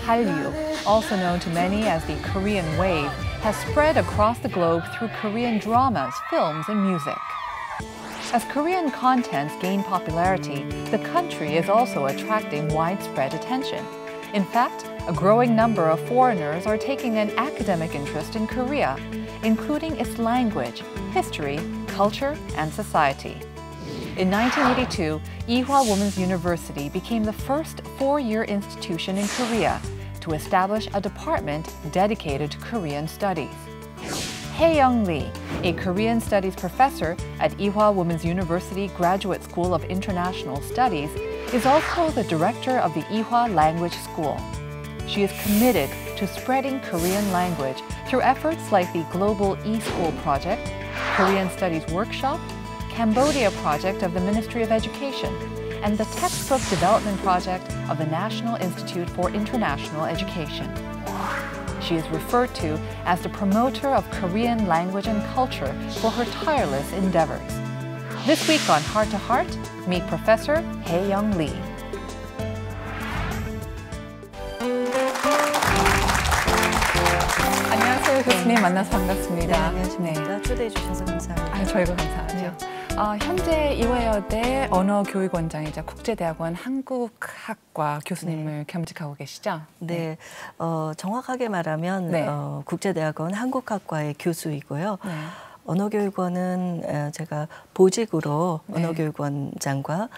Hallyu, also known to many as the Korean Wave, has spread across the globe through Korean dramas, films, and music. As Korean contents gain popularity, the country is also attracting widespread attention. In fact, a growing number of foreigners are taking an academic interest in Korea, including its language, history, culture, and society. In 1982, Ewha Women's University became the first four-year institution in Korea to establish a department dedicated to Korean studies. Hae-young Lee, a Korean studies professor at Ewha Women's University Graduate School of International Studies, is also the director of the Ewha Language School. She is committed to spreading Korean language through efforts like the Global eSchool Project, Korean Studies Workshop, Cambodia Project of the Ministry of Education, and the Textbook Development Project of the National Institute for International Education. She is referred to as the promoter of Korean language and culture for her tireless endeavors. This week on Heart to Heart, meet Professor Hae-young Lee. 안녕하세요, 교수님. 만나서 반갑습니다. 네, 안녕하십니까. 초대해 주셔서 감사합니다. 저희가 감사하죠. 현재 이화여대 언어교육원장이자 국제대학원 한국학과 교수님을 겸직하고 계시죠? 네, 정확하게 말하면 국제대학원 한국학과의 교수이고요. 언어교육원은 제가 보직으로 언어교육원장과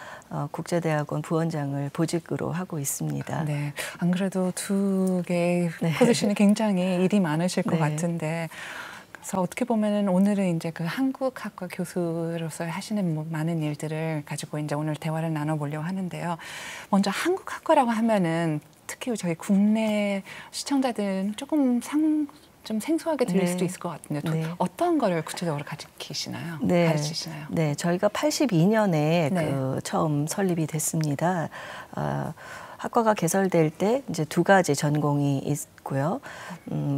국제대학원 부원장을 보직으로 하고 있습니다. 네, 안 그래도 두 개의 포지션이 굉장히 일이 많으실 것 같은데 그래서 어떻게 보면은 오늘은 이제 그 한국학과 교수로서 하시는 많은 일들을 가지고 이제 오늘 대화를 나눠보려고 하는데요. 먼저 한국학과라고 하면은 특히 저희 국내 시청자들은 조금 좀 생소하게 들릴 수도 있을 것 같은데 어떤 거를 구체적으로 가르치시나요? 가르치시나요? 네, 저희가 82년에 처음 설립이 됐습니다. 학과가 개설될 때 이제 두 가지 전공이 있고요.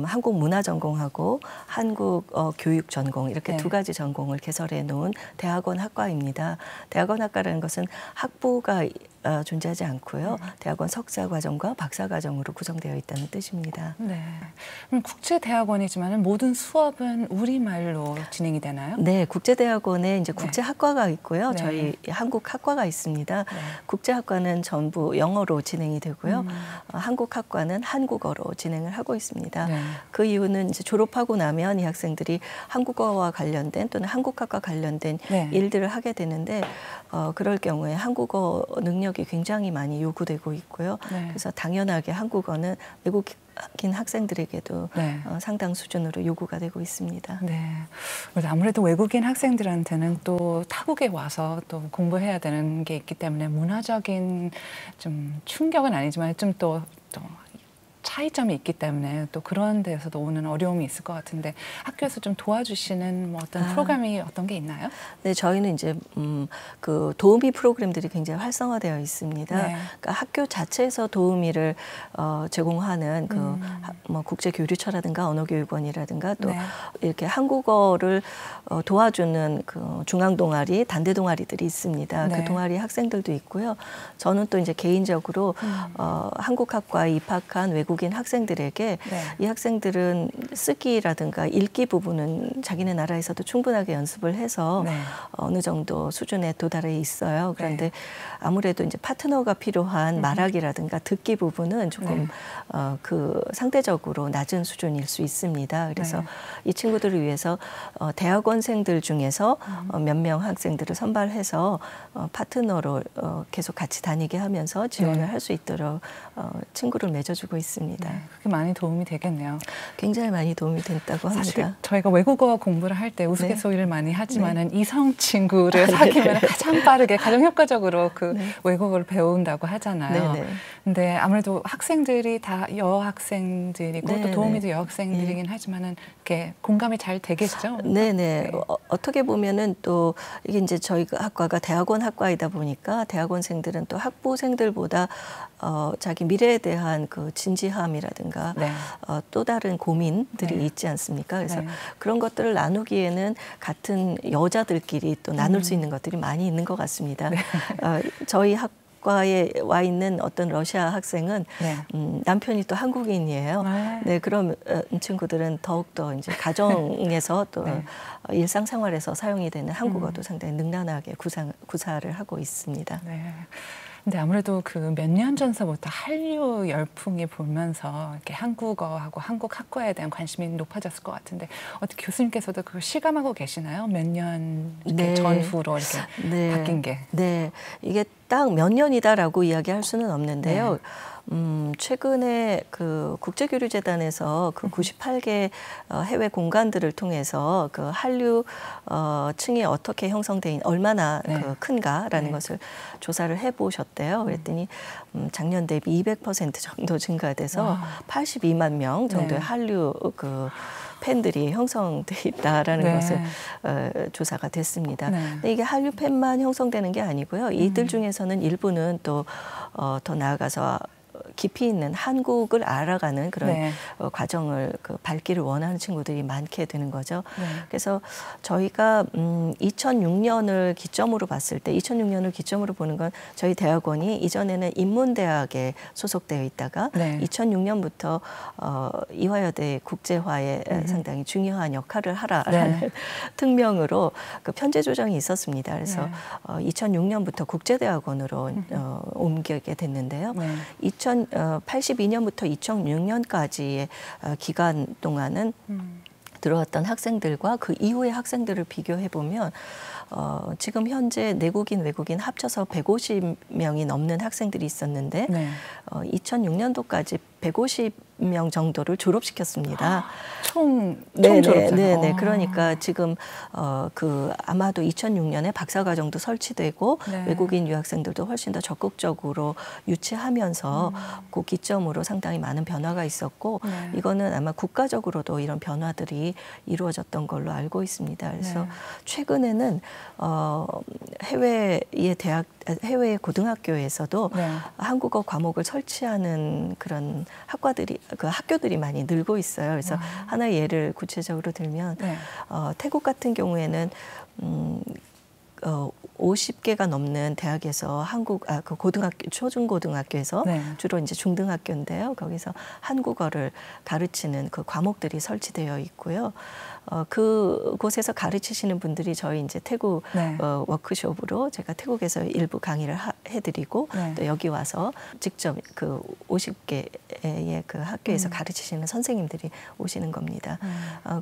한국 문화 전공하고 한국 교육 전공 이렇게 두 가지 전공을 개설해 놓은 대학원 학과입니다. 대학원 학과라는 것은 학부가 존재하지 않고요. 대학원 석사 과정과 박사 과정으로 구성되어 있다는 뜻입니다. 네. 그럼 국제대학원이지만 모든 수업은 우리말로 진행이 되나요? 네, 국제대학원에 이제 국제학과가 있고요. 저희 한국학과가 있습니다. 국제학과는 전부 영어로 진행이 되고요. 한국학과는 한국어로 진행을 하고 있습니다. 그 이유는 이제 졸업하고 나면 이 학생들이 한국어와 관련된 또는 한국학과 관련된 일들을 하게 되는데 그럴 경우에 한국어 능력이 굉장히 많이 요구되고 있고요. 그래서 당연하게 한국어는 외국인 학생들에게도 상당 수준으로 요구가 되고 있습니다. 네. 아무래도 외국인 학생들한테는 또 타국에 와서 또 공부해야 되는 게 있기 때문에 문화적인 좀 충격은 아니지만 좀 또 차이점이 있기 때문에 또 그런 데서도 오는 어려움이 있을 것 같은데 학교에서 좀 도와주시는 뭐 어떤 프로그램이 어떤 게 있나요? 네, 저희는 이제 그 도우미 프로그램들이 굉장히 활성화되어 있습니다. 그러니까 학교 자체에서 도우미를 제공하는 그 뭐 국제교류처라든가 언어교육원이라든가 또 이렇게 한국어를 도와주는 그 중앙 동아리, 단대 동아리들이 있습니다. 그 동아리 학생들도 있고요. 저는 또 이제 개인적으로 한국학과에 입학한 외국인 학생들에게 이 학생들은 쓰기라든가 읽기 부분은 자기네 나라에서도 충분하게 연습을 해서 어느 정도 수준에 도달해 있어요. 그런데 아무래도 이제 파트너가 필요한 말하기라든가 듣기 부분은 조금 그 상대적으로 낮은 수준일 수 있습니다. 그래서 이 친구들을 위해서 대학원생들 중에서 몇 명 학생들을 선발해서 파트너로 계속 같이 다니게 하면서 지원을 할 수 있도록 친구를 맺어주고 있습니다. 그게 많이 도움이 되겠네요. 굉장히 많이 도움이 됐다고 합니다. 사실 저희가 외국어 공부를 할 때 우스갯소리를 많이 하지만은 이성 친구를 사귀면 가장 빠르게, 가장 효과적으로 그 외국어를 배운다고 하잖아요. 근데 아무래도 학생들이 다 여학생들이고 또 도우미도 여학생들이긴 하지만은 이렇게 공감이 잘 되겠죠? 어떻게 보면은 또 이게 이제 저희 학과가 대학원 학과이다 보니까 대학원생들은 또 학부생들보다 자기 미래에 대한 그 진지함이라든가 또 다른 고민들이 있지 않습니까? 그래서 그런 것들을 나누기에는 같은 여자들끼리 또 나눌 수 있는 것들이 많이 있는 것 같습니다. 저희 한국학과에 와 있는 어떤 러시아 학생은 네. 남편이 또 한국인이에요. 네, 그런 친구들은 더욱더 이제 가정에서 또 네. 일상생활에서 사용이 되는 한국어도 상당히 능란하게 구사를 하고 있습니다. 네. 근데 아무래도 그 몇 년 전서부터 한류 열풍이 불면서 이렇게 한국어하고 한국 학과에 대한 관심이 높아졌을 것 같은데 어떻게 교수님께서도 그걸 실감하고 계시나요? 몇 년 네. 전후로 이렇게 네. 바뀐 게. 네, 이게 딱 몇 년이다라고 이야기할 수는 없는데요. 네. 최근에 그 국제교류재단에서 그 98개 해외 공간들을 통해서 그 한류 층이 어떻게 형성돼 얼마나 네. 그 큰가라는 네. 것을 조사를 해보셨대요. 그랬더니 작년 대비 200% 정도 증가돼서 와. 82만 명 정도의 네. 한류 그 팬들이 형성돼 있다라는 네. 것을 조사가 됐습니다. 네. 근데 이게 한류 팬만 형성되는 게 아니고요. 이들 중에서는 일부는 또 더 나아가서 깊이 있는 한국을 알아가는 그런 네. 과정을 밟기를 원하는 친구들이 많게 되는 거죠. 네. 그래서 저희가 2006년을 기점으로 봤을 때 2006년을 기점으로 보는 건 저희 대학원이 이전에는 인문대학에 소속되어 있다가 네. 2006년부터 이화여대 국제화에 상당히 중요한 역할을 하라라는 네. 특명으로 그 편제 조정이 있었습니다. 그래서 네. 2006년부터 국제대학원으로 옮기게 됐는데요. 네. 82년부터 2006년까지의 기간 동안은 들어왔던 학생들과 그 이후의 학생들을 비교해 보면 지금 현재 내국인, 외국인 합쳐서 150명이 넘는 학생들이 있었는데 네. 2006년도까지 150명 정도를 졸업시켰습니다. 총 졸업자. 네. 그러니까 지금 아마도 2006년에 박사과정도 설치되고 네. 외국인 유학생들도 훨씬 더 적극적으로 유치하면서 그 기점으로 상당히 많은 변화가 있었고 네. 이거는 아마 국가적으로도 이런 변화들이 이루어졌던 걸로 알고 있습니다. 그래서 네. 최근에는 해외의 고등학교에서도 네. 한국어 과목을 설치하는 그런 학교들이 많이 늘고 있어요. 그래서 하나의 예를 구체적으로 들면 네. 태국 같은 경우에는 50개가 넘는 대학에서 그 고등학교, 초중고등학교에서 네. 주로 이제 중등학교인데요. 거기서 한국어를 가르치는 그 과목들이 설치되어 있고요. 그곳에서 가르치시는 분들이 저희 이제 태국 네. 워크숍으로 제가 태국에서 일부 강의를 해드리고 네. 또 여기 와서 직접 그 50개의 그 학교에서 가르치시는 선생님들이 오시는 겁니다.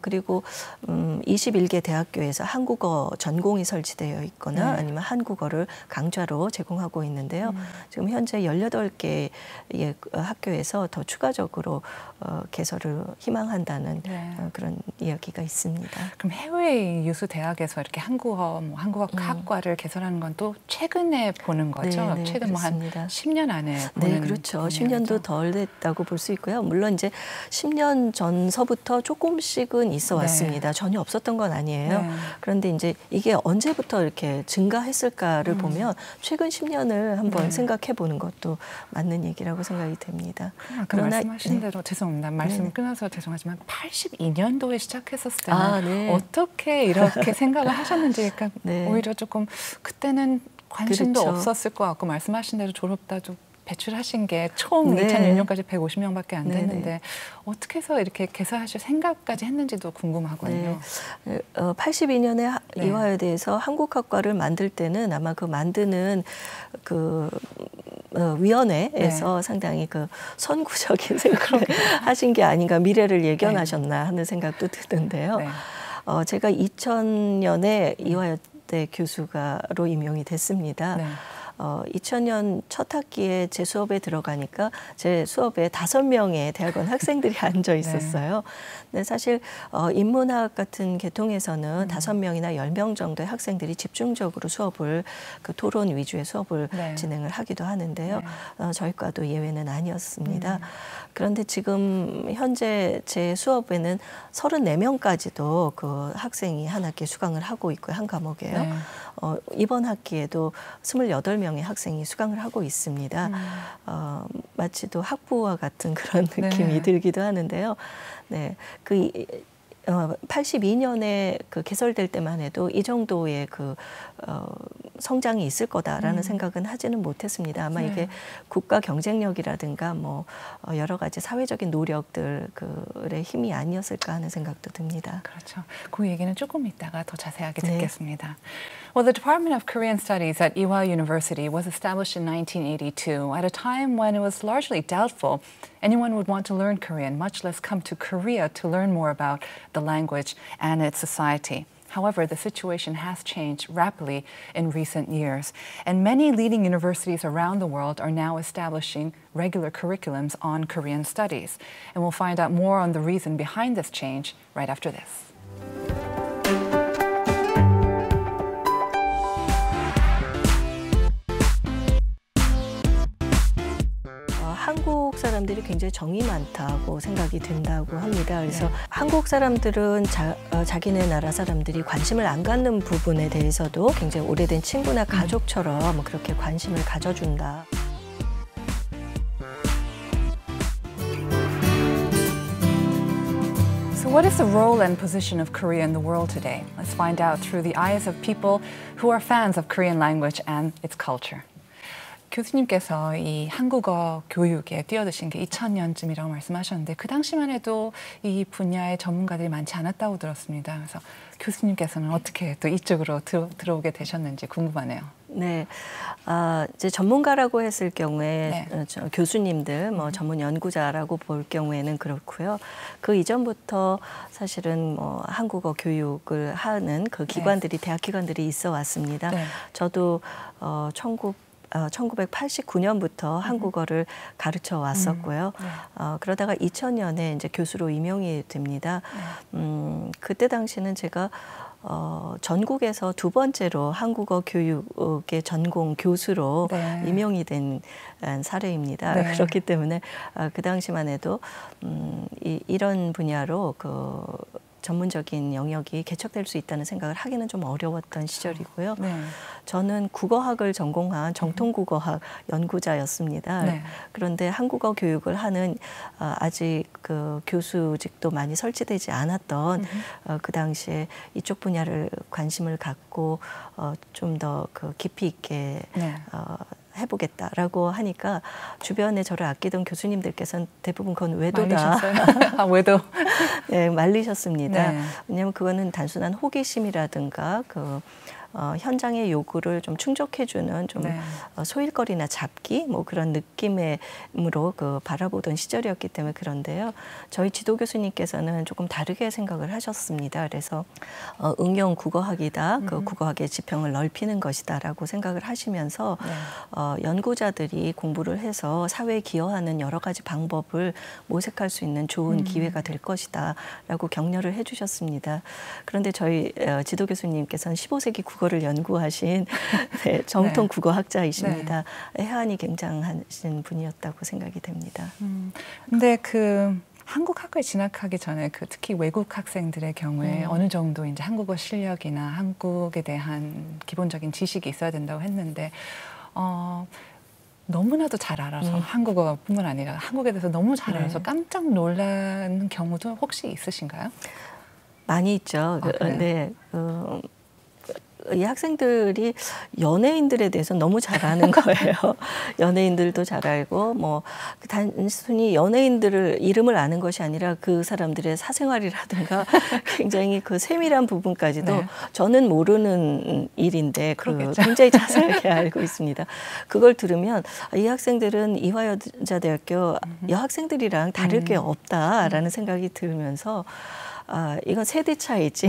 그리고 21개 대학교에서 한국어 전공이 설치되어 있거나 네. 아니면 한국어를 강좌로 제공하고 있는데요. 지금 현재 18개의 학교에서 더 추가적으로 개설을 희망한다는 네. 그런 이야기가 있습니다. 그럼 해외 유수 대학에서 이렇게 한국어 학과를 개설하는 건 또 최근에 보는 거죠? 네, 최근 한 그렇습니다. 10년 안에 보는. 네, 그렇죠. 10년도 거죠? 덜 됐다고 볼 수 있고요. 물론 이제 10년 전서부터 조금씩은 있어 왔습니다. 네. 전혀 없었던 건 아니에요. 네. 그런데 이제 이게 언제부터 이렇게 증가했을까를 보면 최근 10년을 한번 네. 생각해 보는 것도 맞는 얘기라고 생각이 됩니다. 그러나 말씀하신 대로 죄송합니다. 말씀 끊어서 죄송하지만 82년도에 시작했었을 때는 네. 어떻게 이렇게 생각을 하셨는지 그러니까 네. 오히려 조금 그때는 관심도 그렇죠. 없었을 것 같고 말씀하신 대로 졸업다도 배출하신 게 총 네. 2006년까지 150명밖에 안 네네. 됐는데 어떻게 해서 이렇게 개설하실 생각까지 했는지도 궁금하거든요. 네. 82년에 네. 이화여대에서 한국학과를 만들 때는 아마 그 만드는 위원회에서 네. 상당히 그 선구적인 생각을 하신 게 아닌가, 미래를 예견하셨나 하는 생각도 드는데요. 네. 제가 2000년에 이화여대 교수가로 임용이 됐습니다. 네. 2000년 첫 학기에 제 수업에 들어가니까 제 수업에 5명의 대학원 학생들이 앉아 있었어요. 근데 사실 인문학 같은 계통에서는 5명이나 10명 정도의 학생들이 집중적으로 수업을 그 토론 위주의 수업을 네. 진행을 하기도 하는데요. 저희 과도 예외는 아니었습니다. 그런데 지금 현재 제 수업에는 34명까지도 그 학생이 한 학기에 수강을 하고 있고요. 한 과목에요. 네. 이번 학기에도 28명의 학생이 수강을 하고 있습니다. 마치 또 학부와 같은 그런 느낌이 네. 들기도 하는데요. 네, 82년에 그 개설될 때만 해도 이 정도의 그 성장이 있을 거다라는 생각은 하지는 못했습니다. 아마 이게 국가 경쟁력이라든가 뭐 여러 가지 사회적인 노력들의 힘이 아니었을까 하는 생각도 듭니다. 그렇죠. 그 얘기는 조금 이따가 더 자세하게 듣겠습니다. Well, the Department of Korean Studies at Ewha University was established in 1982 at a time when it was largely doubtful anyone would want to learn Korean, much less come to Korea to learn more about the language and its society. However, the situation has changed rapidly in recent years, and many leading universities around the world are now establishing regular curriculums on Korean studies. And we'll find out more on the reason behind this change right after this. 한국 사람들이 굉장히 정이 많다고 생각이 든다고 합니다. 그래서 한국 사람들은 자기네 나라 사람들이 관심을 안 갖는 부분에 대해서도 굉장히 오래된 친구나 가족처럼 그렇게 관심을 가져준다. So what is the role and position of Korea in the world today? Let's find out through the eyes of people who are fans of Korean language and its culture. 교수님께서 이 한국어 교육에 뛰어드신 게 2000년쯤이라고 말씀하셨는데 그 당시만 해도 이 분야의 전문가들이 많지 않았다고 들었습니다. 그래서 교수님께서는 어떻게 또 이쪽으로 들어오게 되셨는지 궁금하네요. 네, 이제 전문가라고 했을 경우에 교수님들, 뭐 전문 연구자라고 볼 경우에는 그렇고요. 그 이전부터 사실은 뭐 한국어 교육을 하는 그 기관들이 대학 기관들이 있어 왔습니다. 저도 1989년부터 한국어를 가르쳐 왔었고요. 그러다가 2000년에 이제 교수로 임용이 됩니다. 그때 당시는 제가 전국에서 두 번째로 한국어 교육의 전공 교수로 임용이 된 사례입니다. 그렇기 때문에 그 당시만 해도 이런 분야로 그 전문적인 영역이 개척될 수 있다는 생각을 하기는 좀 어려웠던 시절이고요. 저는 국어학을 전공한 정통국어학 연구자였습니다. 그런데 한국어 교육을 하는 아직 그 교수직도 많이 설치되지 않았던 그 당시에 이쪽 분야를 관심을 갖고 좀 더 그 깊이 있게 해보겠다라고 하니까 주변에 저를 아끼던 교수님들께서는 대부분 그건 외도다. 아, 외도. 네, 말리셨습니다. 왜냐하면 그거는 단순한 호기심이라든가 그 현장의 요구를 좀 충족해주는 좀 소일거리나 잡기 뭐 그런 느낌으로 그 바라보던 시절이었기 때문에 그런데요. 저희 지도 교수님께서는 조금 다르게 생각을 하셨습니다. 그래서 응용 국어학이다. 그 국어학의 지평을 넓히는 것이다라고 생각을 하시면서 연구자들이 공부를 해서 사회에 기여하는 여러 가지 방법을 모색할 수 있는 좋은 기회가 될 것이다라고 격려를 해주셨습니다. 그런데 저희 지도 교수님께서는 15세기 국어를 연구하신 정통 국어학자이십니다. 해안이 굉장하신 분이었다고 생각이 됩니다. 근데 그 한국 학교에 진학하기 전에 그 특히 외국 학생들의 경우에 어느 정도 이제 한국어 실력이나 한국에 대한 기본적인 지식이 있어야 된다고 했는데 너무나도 잘 알아서 한국어뿐만 아니라 한국에 대해서 너무 잘 알아서 깜짝 놀라는 경우도 혹시 있으신가요? 많이 있죠. 이 학생들이 연예인들에 대해서 너무 잘 아는 거예요. 연예인들도 잘 알고 뭐 단순히 연예인들을 이름을 아는 것이 아니라 그 사람들의 사생활이라든가 굉장히 그 세밀한 부분까지도 저는 모르는 일인데 굉장히 자세하게 알고 있습니다. 그걸 들으면 이 학생들은 이화여자대학교 여학생들이랑 다를 게 없다라는 생각이 들면서 이건 세대 차이지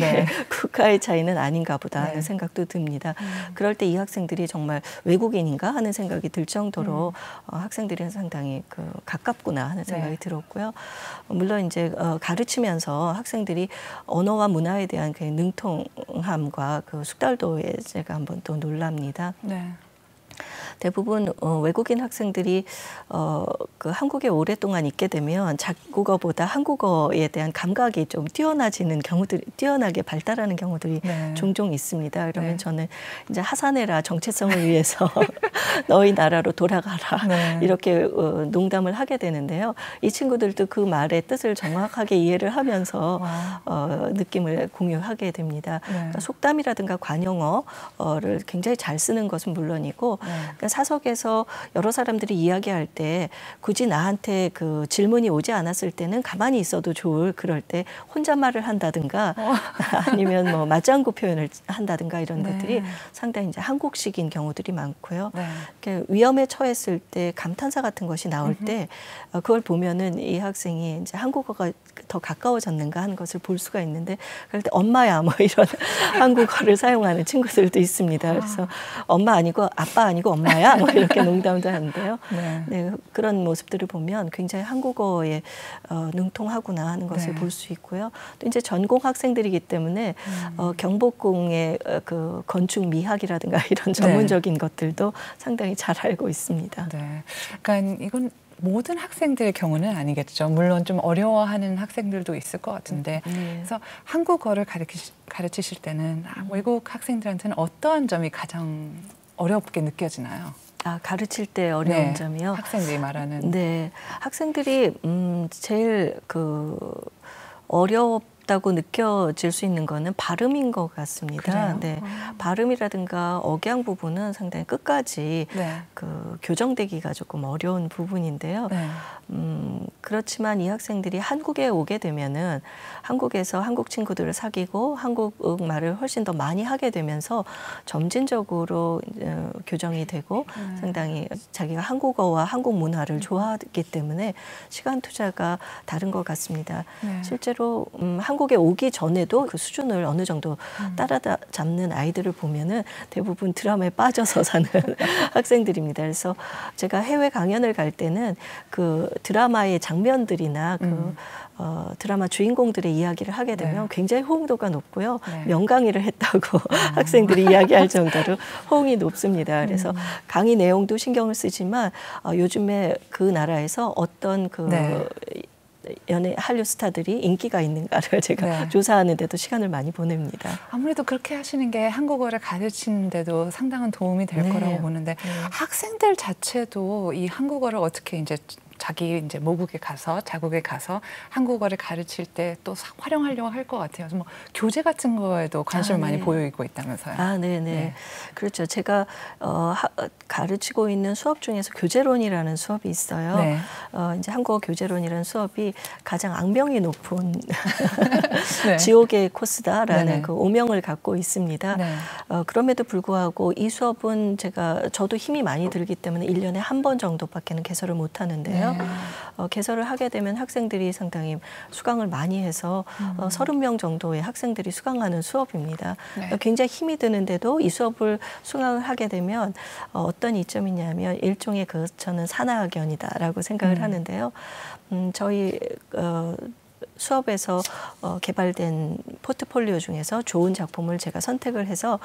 국가의 차이는 아닌가 보다 하는 생각도 듭니다. 그럴 때 이 학생들이 정말 외국인인가 하는 생각이 들 정도로 학생들이 상당히 가깝구나 하는 생각이 들었고요. 물론 이제 가르치면서 학생들이 언어와 문화에 대한 그 능통함과 그 숙달도에 제가 한번 또 놀랍니다. 대부분 외국인 학생들이 그 한국에 오랫동안 있게 되면 자국어보다 한국어에 대한 감각이 좀 뛰어나게 발달하는 경우들이 네. 종종 있습니다. 그러면 네. 저는 이제 하사네라 정체성을 위해서 너희 나라로 돌아가라 네. 이렇게 농담을 하게 되는데요. 이 친구들도 그 말의 뜻을 정확하게 이해를 하면서 느낌을 공유하게 됩니다. 네. 그러니까 속담이라든가 관용어를 굉장히 잘 쓰는 것은 물론이고 네. 그러니까 사석에서 여러 사람들이 이야기할 때 굳이 나한테 그 질문이 오지 않았을 때는 가만히 있어도 좋을 그럴 때 혼잣말을 한다든가 아니면 뭐 맞장구 표현을 한다든가 이런 네. 것들이 상당히 이제 한국식인 경우들이 많고요. 네. 위험에 처했을 때 감탄사 같은 것이 나올 때 그걸 보면은 이 학생이 이제 한국어가 더 가까워졌는가 하는 것을 볼 수가 있는데 그럴 때 엄마야 뭐 이런 한국어를 사용하는 친구들도 있습니다. 그래서 엄마 아니고 아빠 아니고 엄마야 뭐 이렇게 농담도 하는데요. 네. 네, 그런 모습들을 보면 굉장히 한국어에 능통하구나 하는 것을 네. 볼 수 있고요. 또 이제 전공 학생들이기 때문에 경복궁의 그 건축 미학이라든가 이런 전문적인 네. 것들도 상당히 잘 알고 있습니다. 네, 그러니까 이건 모든 학생들의 경우는 아니겠죠. 물론 좀 어려워하는 학생들도 있을 것 같은데 그래서 한국어를 가르치실 때는 외국 학생들한테는 어떠한 점이 가장 어렵게 느껴지나요? 가르칠 때 어려운 네, 점이요? 학생들이 말하는. 네, 학생들이 제일 어렵다고 느껴질 수 있는 거는 발음인 것 같습니다. 그래요? 네, 발음이라든가 억양 부분은 상당히 끝까지 네. 그 교정되기가 조금 어려운 부분인데요. 네. 그렇지만 이 학생들이 한국에 오게 되면은 한국에서 한국 친구들을 사귀고 한국말을 훨씬 더 많이 하게 되면서 점진적으로 교정이 되고 상당히 자기가 한국어와 한국 문화를 좋아하기 때문에 시간 투자가 다른 것 같습니다. 네. 실제로 한국에 오기 전에도 그 수준을 어느 정도 따라잡는 아이들을 보면은 대부분 드라마에 빠져서 사는 학생들입니다. 그래서 제가 해외 강연을 갈 때는 그 드라마의 장면들이나 그 드라마 주인공들의 이야기를 하게 되면 네. 굉장히 호응도가 높고요. 네. 명강의를 했다고 학생들이 이야기할 정도로 호응이 높습니다. 그래서 강의 내용도 신경을 쓰지만 요즘에 그 나라에서 어떤 그 네. 연예 한류 스타들이 인기가 있는가를 제가 네. 조사하는 데도 시간을 많이 보냅니다. 아무래도 그렇게 하시는 게 한국어를 가르치는 데도 상당한 도움이 될 네. 거라고 보는데 학생들 자체도 이 한국어를 어떻게 이제 자기 이제 모국에 가서 자국에 가서 한국어를 가르칠 때 또 활용하려고 할 것 같아요. 뭐 교재 같은 거에도 관심을 많이 보이고 있다면서요. 네네. 네. 그렇죠. 제가 가르치고 있는 수업 중에서 교재론이라는 수업이 있어요. 네. 이제 한국어 교재론이라는 수업이 가장 악명이 높은 네. 지옥의 코스다라는 네네. 그 오명을 갖고 있습니다. 네. 그럼에도 불구하고 이 수업은 저도 힘이 많이 들기 때문에 1년에 한 번 정도밖에는 개설을 못 하는데요. 네. 개설을 하게 되면 학생들이 상당히 수강을 많이 해서 30명 정도의 학생들이 수강하는 수업입니다. 네. 굉장히 힘이 드는데도 이 수업을 수강을 하게 되면 어떤 이점이냐면 일종의 저는 산하학연이다라고 생각을 하는데요. 저희 수업에서 개발된 포트폴리오 중에서 좋은 작품을 제가 선택을 해서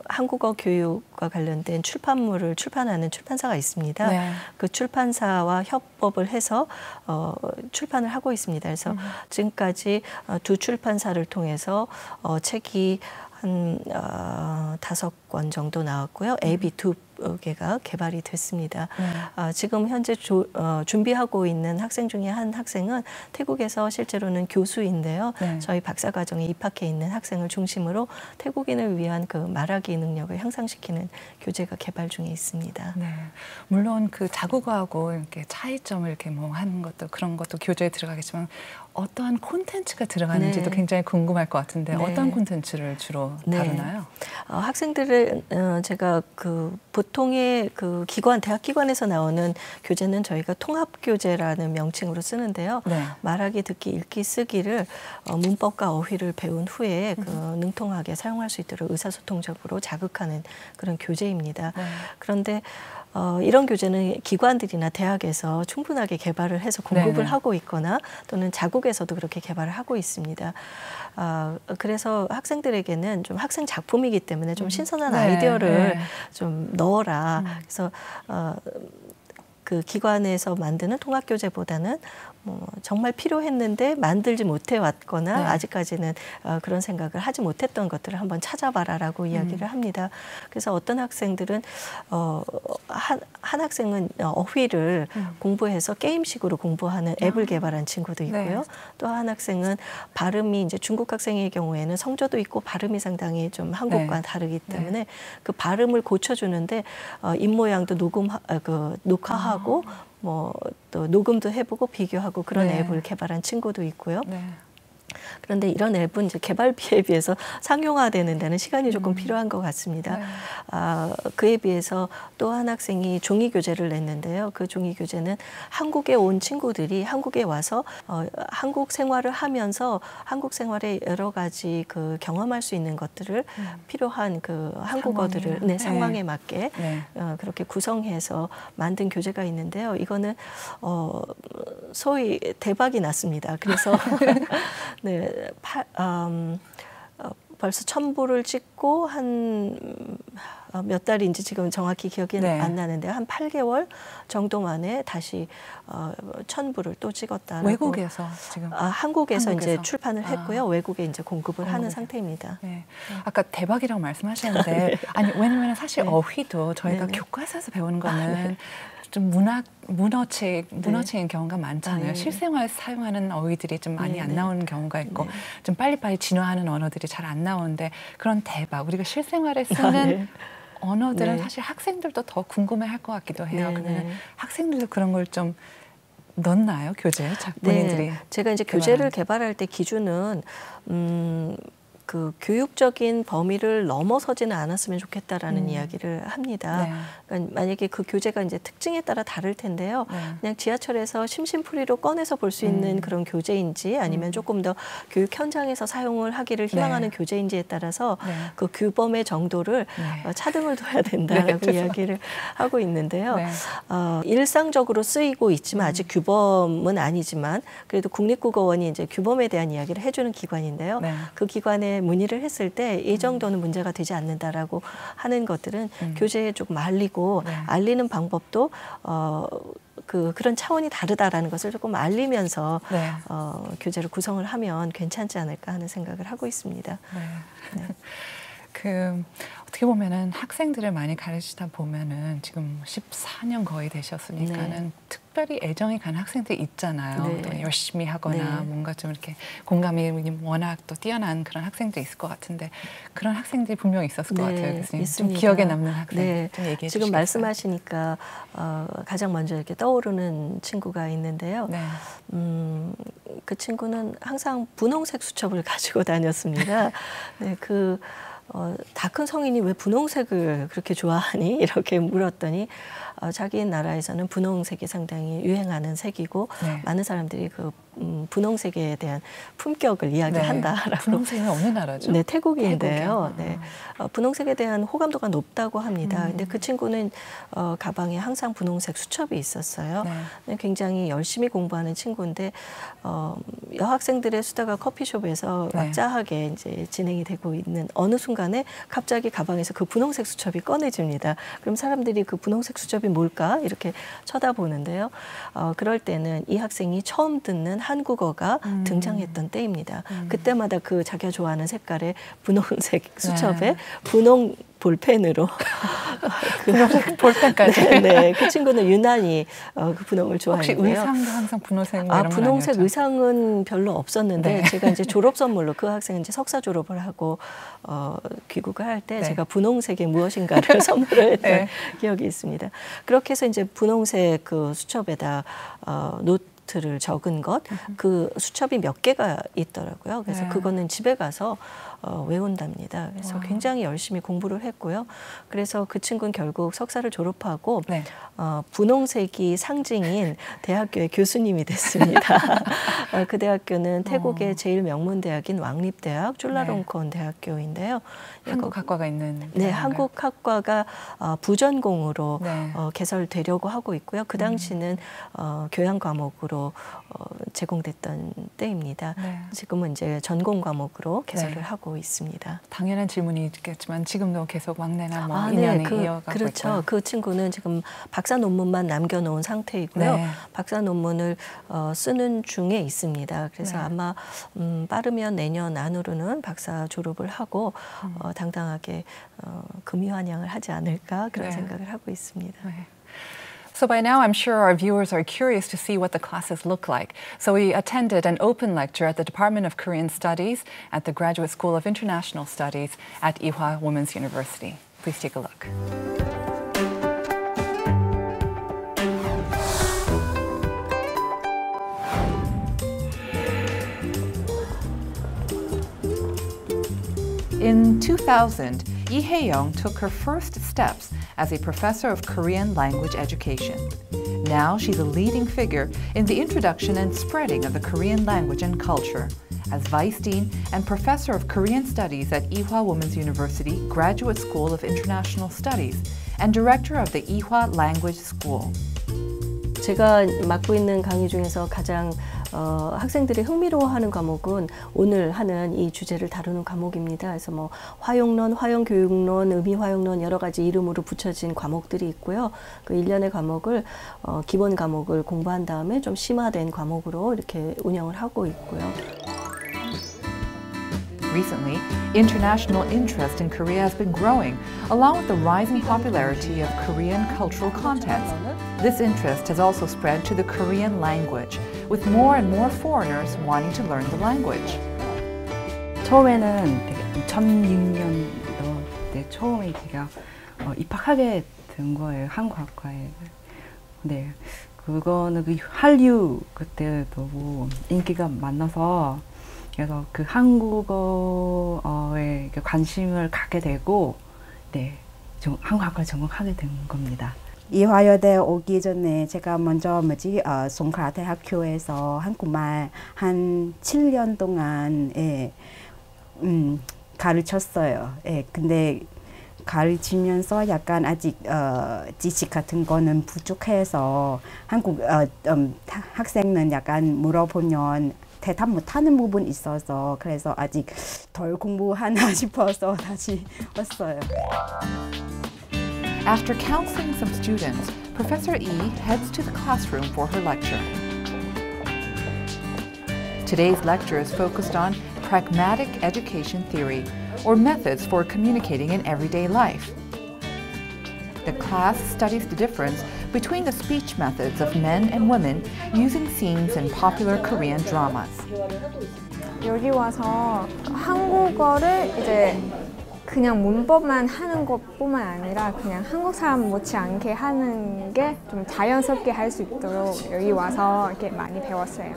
한국어 교육과 관련된 출판물을 출판하는 출판사가 있습니다. 네. 그 출판사와 협업을 해서 출판을 하고 있습니다. 그래서 지금까지 두 출판사를 통해서 책이 한 5권 정도 나왔고요. 앱이 2개가 개발이 됐습니다. 지금 현재 준비하고 있는 학생 중에 한 학생은 태국에서 실제로는 교수인데요. 네. 저희 박사과정에 입학해 있는 학생을 중심으로 태국인을 위한 그 말하기 능력을 향상시키는 교재가 개발 중에 있습니다. 네. 물론 그 자국어하고 이렇게 차이점을 이렇게 뭐 하는 것도 그런 것도 교재에 들어가겠지만 어떠한 콘텐츠가 들어가는지도 네. 굉장히 궁금할 것 같은데 네. 어떤 콘텐츠를 주로 다루나요? 네. 학생들을 제가 보통의 대학 기관에서 나오는 교재는 저희가 통합교재라는 명칭으로 쓰는데요. 네. 말하기, 듣기, 읽기, 쓰기를 문법과 어휘를 배운 후에 능통하게 사용할 수 있도록 의사소통적으로 자극하는 그런 교재입니다. 네. 그런데 이런 교재는 기관들이나 대학에서 충분하게 개발을 해서 공급을 네네. 하고 있거나 또는 자국에서도 그렇게 개발을 하고 있습니다. 그래서 학생들에게는 좀 학생 작품이기 때문에 좀 신선한 아이디어를 좀 넣어라. 그래서 그 기관에서 만드는 통합교재보다는 뭐 정말 필요했는데 만들지 못해 왔거나 아직까지는 그런 생각을 하지 못했던 것들을 한번 찾아봐라라고 이야기를 합니다. 그래서 어떤 학생들은 한 학생은 어휘를 공부해서 게임식으로 공부하는 앱을 개발한 친구도 있고요. 또 한 학생은 발음이 이제 중국 학생의 경우에는 성조도 있고 발음이 상당히 좀 한국과 다르기 때문에 그 발음을 고쳐주는데 입모양도 녹화하고 뭐 또 녹음도 해보고 비교하고 그런 앱을 개발한 친구도 있고요. 그런데 이런 앱은 이제 개발비에 비해서 상용화되는 데는 시간이 조금 필요한 것 같습니다. 그에 비해서 또 한 학생이 종이교재를 냈는데요. 그 종이교재는 한국에 온 친구들이 한국에 와서 한국 생활을 하면서 한국 생활의 여러 가지 그 경험할 수 있는 것들을 필요한 그 한국어들을 상황에 맞게 그렇게 구성해서 만든 교재가 있는데요. 이거는 소위 대박이 났습니다. 그래서 벌써 첨부를 찍고 한 몇 달인지 지금 정확히 기억이 안 나는데 한 8개월 정도 만에 다시 첨부를 또 찍었다라고. 외국에서 지금? 한국에서 이제 출판을 했고요. 외국에 이제 공급을 하는 상태입니다. 아까 대박이라고 말씀하셨는데 아니 왜냐면 사실 어휘도 저희가 교과서에서 배우는 거는 좀 문어체인 경우가 많잖아요. 실생활에서 사용하는 어휘들이 좀 많이 안 나오는 경우가 있고 좀 빨리빨리 진화하는 언어들이 잘 안 나오는데 그런 대박, 우리가 실생활에 쓰는 언어들은 사실 학생들도 더 궁금해할 것 같기도 해요. 그러면 학생들도 그런 걸 좀 넣나요? 교재에? 본인들이 제가 이제 교재를 개발할 때 기준은 그 교육적인 범위를 넘어서지는 않았으면 좋겠다라는 이야기를 합니다. 그러니까 만약에 그 교재가 이제 특징에 따라 다를 텐데요. 그냥 지하철에서 심심풀이로 꺼내서 볼 수 있는 그런 교재인지 아니면 조금 더 교육 현장에서 사용을 하기를 희망하는 교재인지에 따라서 그 규범의 정도를 차등을 둬야 된다라고 이야기를 하고 있는데요. 일상적으로 쓰이고 있지만 아직 규범은 아니지만 그래도 국립국어원이 이제 규범에 대한 이야기를 해주는 기관인데요. 그 기관에 문의를 했을 때 이 정도는 문제가 되지 않는다라고 하는 것들은 교재에 조금 알리고 알리는 방법도 그런 차원이 다르다라는 것을 조금 알리면서 교재를 구성을 하면 괜찮지 않을까 하는 생각을 하고 있습니다. 어떻게 보면은 학생들을 많이 가르치다 보면은 지금 14년 거의 되셨으니까는 특별히 애정이 가는 학생들이 있잖아요. 또 열심히 하거나 뭔가 좀 이렇게 공감이 워낙 또 뛰어난 그런 학생들이 있을 것 같은데 그런 학생들이 분명히 있었을 것 같아요. 교수님. 좀 기억에 남는 학생 좀 얘기해 주시겠어요? 지금 말씀하시니까 가장 먼저 이렇게 떠오르는 친구가 있는데요. 그 친구는 항상 분홍색 수첩을 가지고 다녔습니다. 다 큰 성인이 왜 분홍색을 그렇게 좋아하니? 이렇게 물었더니 자기 나라에서는 분홍색이 상당히 유행하는 색이고 많은 사람들이 그 분홍색에 대한 품격을 이야기한다라고. 분홍색은 어느 나라죠? 태국인데요. 분홍색에 대한 호감도가 높다고 합니다. 근데 그 친구는 가방에 항상 분홍색 수첩이 있었어요. 굉장히 열심히 공부하는 친구인데 여학생들의 수다가 커피숍에서 막자하게 이제 진행이 되고 있는 어느 순간에 갑자기 가방에서 그 분홍색 수첩이 꺼내집니다. 그럼 사람들이 그 분홍색 수첩이 뭘까? 이렇게 쳐다보는데요. 그럴 때는 이 학생이 처음 듣는 한국어가 등장했던 때입니다. 그때마다 그 자기가 좋아하는 색깔의 분홍색 수첩에 분홍 볼펜으로 분홍색 볼펜까지. 그 친구는 유난히 그 분홍을 좋아했는데요. 혹시 의상도 항상 분홍색 이런 건 분홍색 아니었죠? 의상은 별로 없었는데 제가 이제 졸업 선물로 그 학생은 이제 석사 졸업을 하고 귀국을 할 때 제가 분홍색의 무엇인가를 선물을 했던 기억이 있습니다. 그렇게 해서 이제 분홍색 그 수첩에다 노트를 적은 것, 그 수첩이 몇 개가 있더라고요. 그래서 그거는 집에 가서 외운답니다. 그래서 굉장히 열심히 공부를 했고요. 그래서 그 친구는 결국 석사를 졸업하고 분홍색이 상징인 대학교의 교수님이 됐습니다. 그 대학교는 태국의 제일 명문 대학인 왕립대학 쫄라롱콘 대학교인데요. 한국학과가 있는 네, 한국학과가 부전공으로 개설되려고 하고 있고요. 그 당시는 교양 과목으로 제공됐던 때입니다. 지금은 이제 전공 과목으로 개설을 하고 있습니다. 당연한 질문이 있겠지만 지금도 계속 왕래나 뭐 인연이 이어가고 그렇죠. 있고요. 그 친구는 지금 박사 논문만 남겨놓은 상태이고요. 박사 논문을 쓰는 중에 있습니다. 그래서 아마 빠르면 내년 안으로는 박사 졸업을 하고 당당하게 금이환영을 하지 않을까 그런 생각을 하고 있습니다. So by now, I'm sure our viewers are curious to see what the classes look like. So we attended an open lecture at the Department of Korean Studies at the Graduate School of International Studies at Ewha Women's University. Please take a look. In 2000, Lee Hae-young took her first steps as a professor of Korean language education. Now she's a leading figure in the introduction and spreading of the Korean language and culture as Vice Dean and Professor of Korean Studies at Ewha Women's University Graduate School of International Studies and Director of the Ewha Language School. 제가 맡고 있는 강의 중에서 가장 학생들이 흥미로워하는 과목은 오늘 하는 이 주제를 다루는 과목입니다. 그래서 뭐 화용론, 화용교육론, 의미화용론 여러 가지 이름으로 붙여진 과목들이 있고요. 그 일련의 과목을 기본 과목을 공부한 다음에 좀 심화된 과목으로 이렇게 운영을 하고 있고요. Recently, international interest in Korea has been growing, along with the rising popularity of Korean cultural content. This interest has also spread to the Korean language, with more and more foreigners wanting to learn the language. 처음에는 2006년도 때 처음에 제가 입학하게 된 거예요, 한국학과에. 네, 그거는 그 한류 그때 너무 인기가 많아서 그래서 그 한국어에 관심을 갖게 되고 한국학과를 전공하게 된 겁니다. 이화여대 오기 전에 제가 먼저 송크라 대학교에서 한국말 한 7년 동안 가르쳤어요. 근데 가르치면서 약간 아직 지식 같은 거는 부족해서 한국 학생은 약간 물어보면 대답 못하는 부분이 있어서 그래서 아직 덜 공부하나 싶어서 다시 왔어요. After counseling some students, Professor Lee heads to the classroom for her lecture. Today's lecture is focused on pragmatic education theory, or methods for communicating in everyday life. The class studies the difference between the speech methods of men and women using scenes in popular Korean dramas. 여기 와서 한국어를 이제 그냥 문법만 하는 것뿐만 아니라 그냥 한국 사람 못지않게 하는 게 좀 자연스럽게 할 수 있도록 여기 와서 이렇게 많이 배웠어요.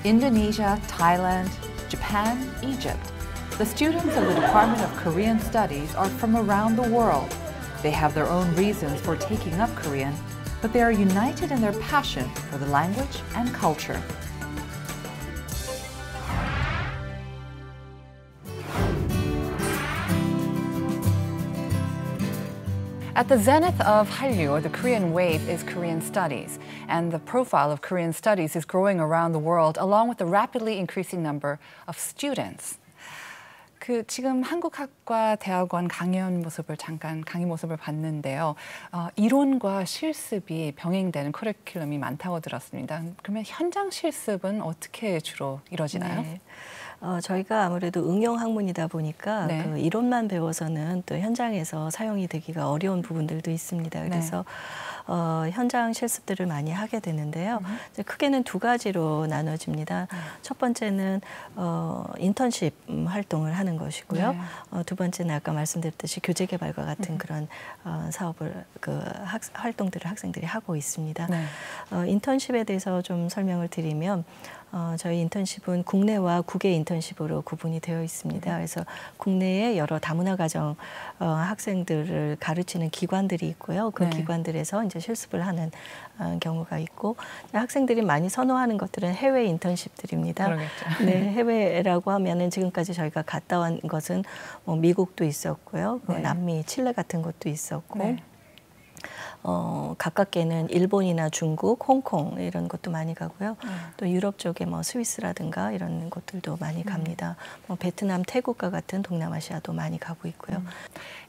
Indonesia, Thailand, Japan, Egypt. The students of the Department of Korean Studies are from around the world. They have their own reasons for taking up Korean, but they are united in their passion for the language and culture. At the zenith of Hallyu, or the Korean wave, is Korean studies. And the profile of Korean studies is growing around the world, along with the rapidly increasing number of students. 지금 한국학과 대학원 강연 모습을 잠깐 강의 모습을 봤는데요. 이론과 실습이 병행되는 커리큘럼이 많다고 들었습니다. 그러면 현장 실습은 어떻게 주로 이루어지나요? 네. 저희가 아무래도 응용 학문이다 보니까 그 이론만 배워서는 또 현장에서 사용이 되기가 어려운 부분들도 있습니다. 그래서 현장 실습들을 많이 하게 되는데요. 이제 크게는 두 가지로 나눠집니다. 첫 번째는 인턴십 활동을 하는 것이고요. 두 번째는 아까 말씀드렸듯이 교재 개발과 같은 그런 사업을 활동들을 학생들이 하고 있습니다. 인턴십에 대해서 좀 설명을 드리면 저희 인턴십은 국내와 국외 인턴십으로 구분이 되어 있습니다. 그래서 국내에 여러 다문화 가정 학생들을 가르치는 기관들이 있고요. 그 기관들에서 이제 실습을 하는 경우가 있고, 학생들이 많이 선호하는 것들은 해외 인턴십들입니다. 그러겠죠. 네, 해외라고 하면은 지금까지 저희가 갔다 온 것은 뭐 미국도 있었고요, 남미, 칠레 같은 곳도 있었고. 가깝게는 일본이나 중국, 홍콩 이런 곳도 많이 가고요. 또 유럽 쪽에 뭐 스위스라든가 이런 곳들도 많이 갑니다. 뭐 베트남, 태국과 같은 동남아시아도 많이 가고 있고요.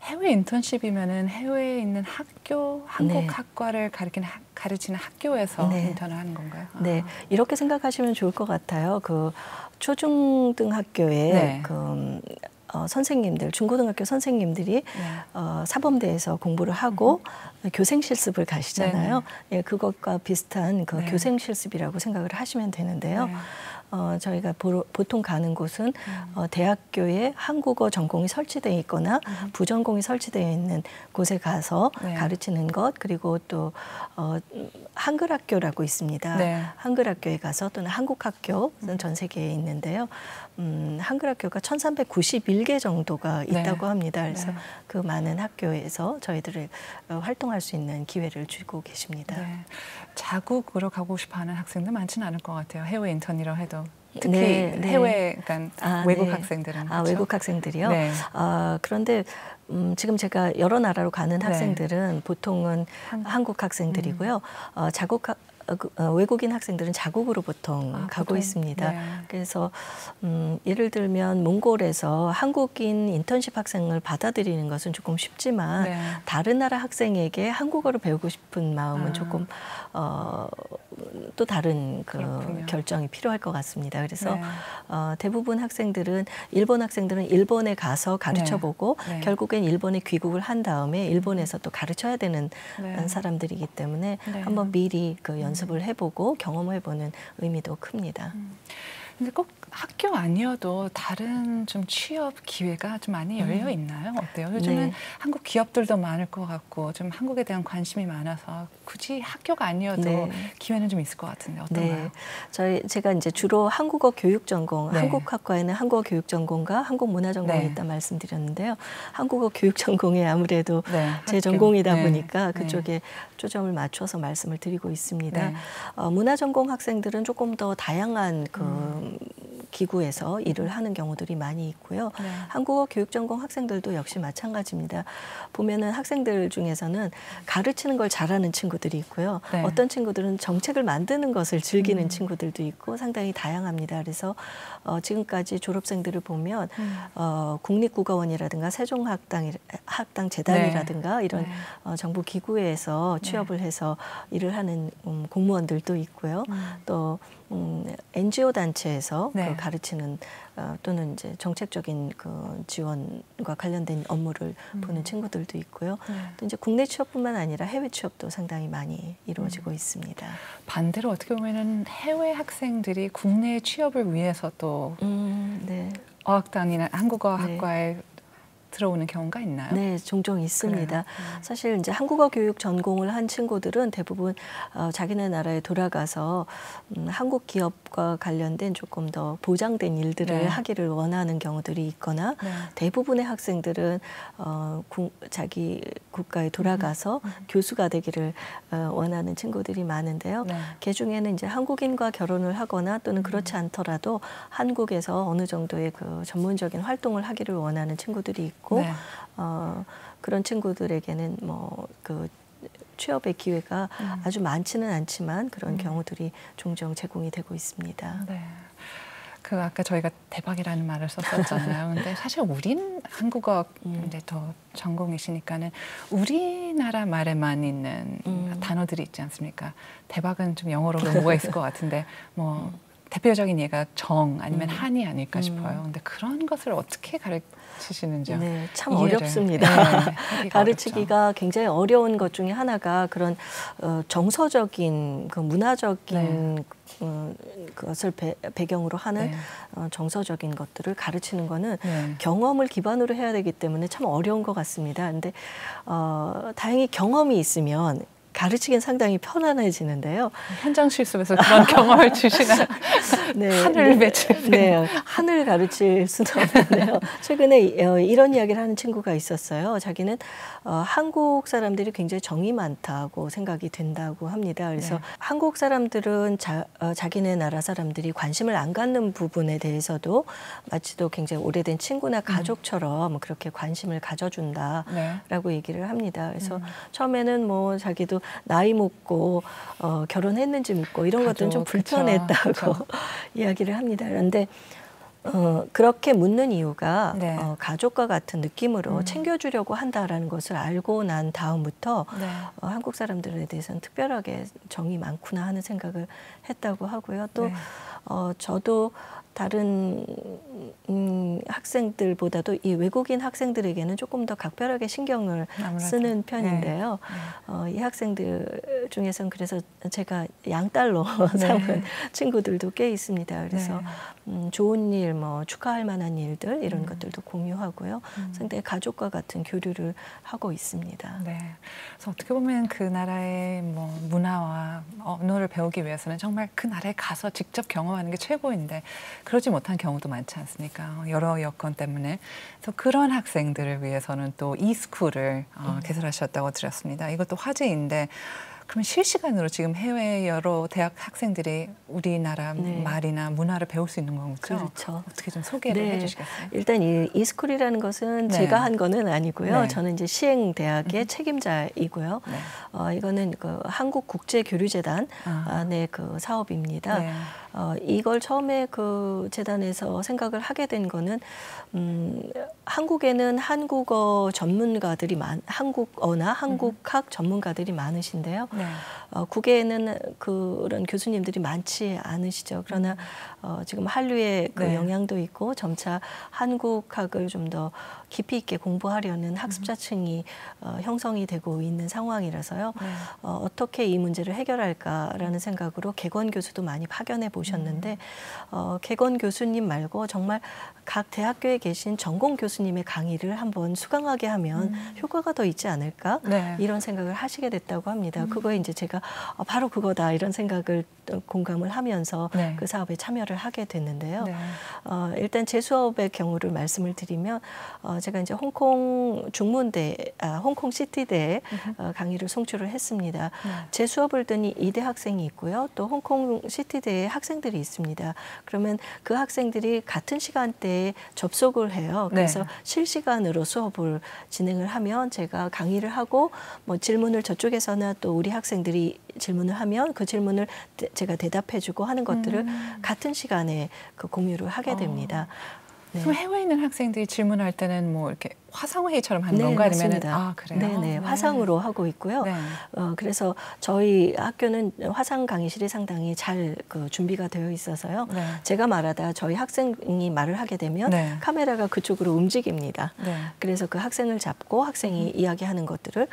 해외 인턴십이면은 해외에 있는 학교, 한국 학과를 가르치는 학교에서 인턴을 하는 건가요? 네, 이렇게 생각하시면 좋을 것 같아요. 그 초중등학교에 선생님들, 중고등학교 선생님들이 사범대에서 공부를 하고 교생 실습을 가시잖아요. 예, 그것과 비슷한 그 교생 실습이라고 생각을 하시면 되는데요. 저희가 보통 가는 곳은 대학교에 한국어 전공이 설치되어 있거나 부전공이 설치되어 있는 곳에 가서 가르치는 것, 그리고 또 한글학교라고 있습니다. 한글학교에 가서, 또는 한국학교는 전 세계에 있는데요. 한글학교가 1391개 정도가 있다고 합니다. 그래서 그 많은 학교에서 저희들을 활동할 수 있는 기회를 주고 계십니다. 자국으로 가고 싶어하는 학생들 많지는 않을 것 같아요. 해외 인턴이라 해도. 특히 해외, 그러니까 외국 학생들은. 그렇죠? 외국 학생들이요? 그런데 지금 제가 여러 나라로 가는 학생들은 보통은 한국 학생들이고요. 외국인 학생들은 자국으로 보통 가고 있습니다. 그래서 예를 들면 몽골에서 한국인 인턴십 학생을 받아들이는 것은 조금 쉽지만 다른 나라 학생에게 한국어를 배우고 싶은 마음은 조금 또 다른 결정이 필요할 것 같습니다. 그래서 대부분 학생들은, 일본 학생들은 일본에 가서 가르쳐보고 결국엔 일본에 귀국을 한 다음에 일본에서 또 가르쳐야 되는 사람들이기 때문에 한번 미리 그 연습을 해보고 경험해보는 의미도 큽니다. 근데 꼭 학교 아니어도 다른 좀 취업 기회가 좀 많이 열려 있나요? 어때요? 요즘은 한국 기업들도 많을 것 같고 좀 한국에 대한 관심이 많아서 굳이 학교가 아니어도 기회는 좀 있을 것 같은데 어떤가요? 제가 이제 주로 한국어 교육 전공, 한국학과에는 한국어 교육 전공과 한국 문화 전공이 있다 말씀드렸는데요. 한국어 교육 전공에 아무래도 제 전공이다 보니까 그쪽에 초점을 맞춰서 말씀을 드리고 있습니다. 문화 전공 학생들은 조금 더 다양한 기구에서 일을 하는 경우들이 많이 있고요. 한국어 교육 전공 학생들도 역시 마찬가지입니다. 보면은 학생들 중에서는 가르치는 걸 잘하는 친구들이 있고요. 어떤 친구들은 정책을 만드는 것을 즐기는 친구들도 있고 상당히 다양합니다. 그래서 지금까지 졸업생들을 보면 국립국어원이라든가 세종학당재단이라든가 이런 정부 기구에서 취업을 해서 일을 하는 공무원들도 있고요. 또 NGO 단체에서 가르치는 또는 이제 정책적인 지원과 관련된 업무를 보는 친구들도 있고요. 또 이제 국내 취업뿐만 아니라 해외 취업도 상당히 많이 이루어지고 있습니다. 반대로 어떻게 보면은 해외 학생들이 국내 취업을 위해서 또 어학당이나 한국어 학과에 들어오는 경우가 있나요? 네, 종종 있습니다. 사실 이제 한국어 교육 전공을 한 친구들은 대부분 자기네 나라에 돌아가서 한국 기업과 관련된 조금 더 보장된 일들을 하기를 원하는 경우들이 있거나 대부분의 학생들은 자기 국가에 돌아가서 교수가 되기를 원하는 친구들이 많은데요. 그중에는 이제 한국인과 결혼을 하거나 또는 그렇지 않더라도 한국에서 어느 정도의 전문적인 활동을 하기를 원하는 친구들이 있고 그런 친구들에게는 취업의 기회가 아주 많지는 않지만 그런 경우들이 종종 제공이 되고 있습니다. 아까 저희가 대박이라는 말을 썼었잖아요. 근데 사실 한국어 이제 더 전공이시니까는 우리나라 말에만 있는 단어들이 있지 않습니까? 대박은 좀 영어로 뭐가 있을 것 같은데 대표적인 예가 정 아니면 한이 아닐까 싶어요. 근데 그런 것을 어떻게 가르치시는지요? 네, 참 이해를. 어렵습니다. 네, 가르치기가 굉장히 어려운 것 중에 하나가 그런 정서적인 그 문화적인 그것을 배경으로 하는 정서적인 것들을 가르치는 거는 경험을 기반으로 해야 되기 때문에 참 어려운 것 같습니다. 근데 다행히 경험이 있으면 가르치긴 상당히 편안해지는데요. 현장 실습에서 그런 경험을 주시나요? 하늘 매칠. 네, 하늘 가르칠 수는 없는데요. 최근에 이런 이야기를 하는 친구가 있었어요. 자기는 한국 사람들이 굉장히 정이 많다고 생각이 된다고 합니다. 그래서 한국 사람들은 자기네 나라 사람들이 관심을 안 갖는 부분에 대해서도 마치도 굉장히 오래된 친구나 가족처럼 그렇게 관심을 가져준다라고 얘기를 합니다. 그래서 처음에는 뭐 자기도 나이 묻고 결혼했는지 묻고 이런 것들은 좀 불편했다고 그쵸. 이야기를 합니다. 그런데 그렇게 묻는 이유가 가족과 같은 느낌으로 챙겨주려고 한다라는 것을 알고 난 다음부터 한국 사람들에 대해서는 특별하게 정이 많구나 하는 생각을 했다고 하고요. 또 저도 다른 학생들보다도 이 외국인 학생들에게는 조금 더 각별하게 신경을 쓰는 편인데요. 이 학생들 중에서는 그래서 제가 양딸로 삼은 친구들도 꽤 있습니다. 그래서 좋은 일, 뭐 축하할 만한 일들 이런 것들도 공유하고요. 상당히 가족과 같은 교류를 하고 있습니다. 네. 그래서 어떻게 보면 그 나라의 뭐 문화와 언어를 배우기 위해서는 정말 그 나라에 가서 직접 경험하는 게 최고인데 그러지 못한 경우도 많지 않습니까? 여러 여건 때문에. 그래서 그런 학생들을 위해서는 또 e스쿨을 개설하셨다고 들었습니다. 이것도 화제인데 그러면 실시간으로 지금 해외 여러 대학 학생들이 우리나라 말이나 문화를 배울 수 있는 거죠? 그렇죠. 어떻게 좀 소개를 해주시겠어요? 일단 이 e스쿨이라는 것은 제가 한 거는 아니고요. 저는 이제 시행대학의 책임자이고요. 이거는 그 한국국제교류재단 안의 그 사업입니다. 이걸 처음에 그 재단에서 생각을 하게 된 거는 한국에는 한국어 전문가들이 한국어나 한국학 전문가들이 많으신데요. 국외에는 그런 교수님들이 많지 않으시죠. 그러나 지금 한류의 그 영향도 있고 점차 한국학을 좀 더 깊이 있게 공부하려는 학습자층이 형성이 되고 있는 상황이라서요. 어떻게 이 문제를 해결할까라는 생각으로 객원 교수도 많이 파견해 보셨는데 객원 교수님 말고 정말 각 대학교에 계신 전공 교수님의 강의를 한번 수강하게 하면 효과가 더 있지 않을까 이런 생각을 하시게 됐다고 합니다. 그거에 이제 제가 바로 그거다 이런 생각을 공감을 하면서 그 사업에 참여를 하게 됐는데요. 일단 제 수업의 경우를 말씀을 드리면 제가 이제 홍콩 중문대, 홍콩 시티대에 강의를 송출을 했습니다. 제 수업을 듣는 이대 학생이 있고요. 또 홍콩 시티대에 학생들이 있습니다. 그러면 그 학생들이 같은 시간대에 접속을 해요. 그래서 실시간으로 수업을 진행을 하면 제가 강의를 하고 뭐 질문을 저쪽에서나 또 우리 학생들이 질문을 하면 그 질문을 제가 대답해주고 하는 것들을 같은 시간에 그 공유를 하게 됩니다. 그럼 해외에 있는 학생들이 질문할 때는 뭐 이렇게 화상회의처럼 하는 건가? 아니면 그래요? 네네, 화상으로 하고 있고요. 그래서 저희 학교는 화상 강의실이 상당히 잘 그 준비가 되어 있어서요. 제가 말하다 저희 학생이 말을 하게 되면 카메라가 그쪽으로 움직입니다. 그래서 그 학생을 잡고 학생이 이야기하는 것들을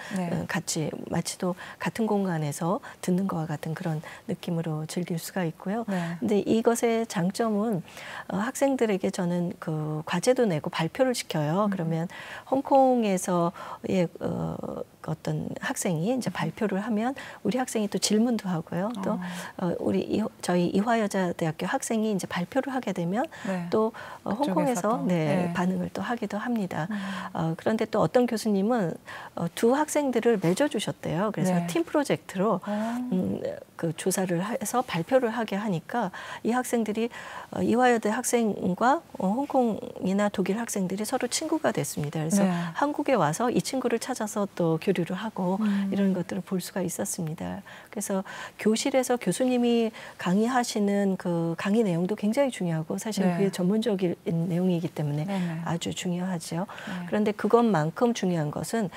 같이 마치도 같은 공간에서 듣는 것과 같은 그런 느낌으로 즐길 수가 있고요. 근데 이것의 장점은 학생들에게 저는 그 과제도 내고 발표를 시켜요. 그러면 홍콩에서의 어떤 학생이 이제 발표를 하면 우리 학생이 또 질문도 하고요. 또 저희 이화여자대학교 학생이 이제 발표를 하게 되면 또 홍콩에서 반응을 또 하기도 합니다. 그런데 또 어떤 교수님은 두 학생들을 맺어주셨대요. 그래서 팀 프로젝트로 그 조사를 해서 발표를 하게 하니까 이 학생들이 이화여대 학생과 홍콩이나 독일 학생들이 서로 친구가 됐습니다. 그래서 한국에 와서 이 친구를 찾아서 또 교류를 하고 이런 것들을 볼 수가 있었습니다. 그래서 교실에서 교수님이 강의하시는 그 강의 내용도 굉장히 중요하고 사실은 그게 전문적인 내용이기 때문에 아주 중요하죠. 그런데 그것만큼 중요한 것은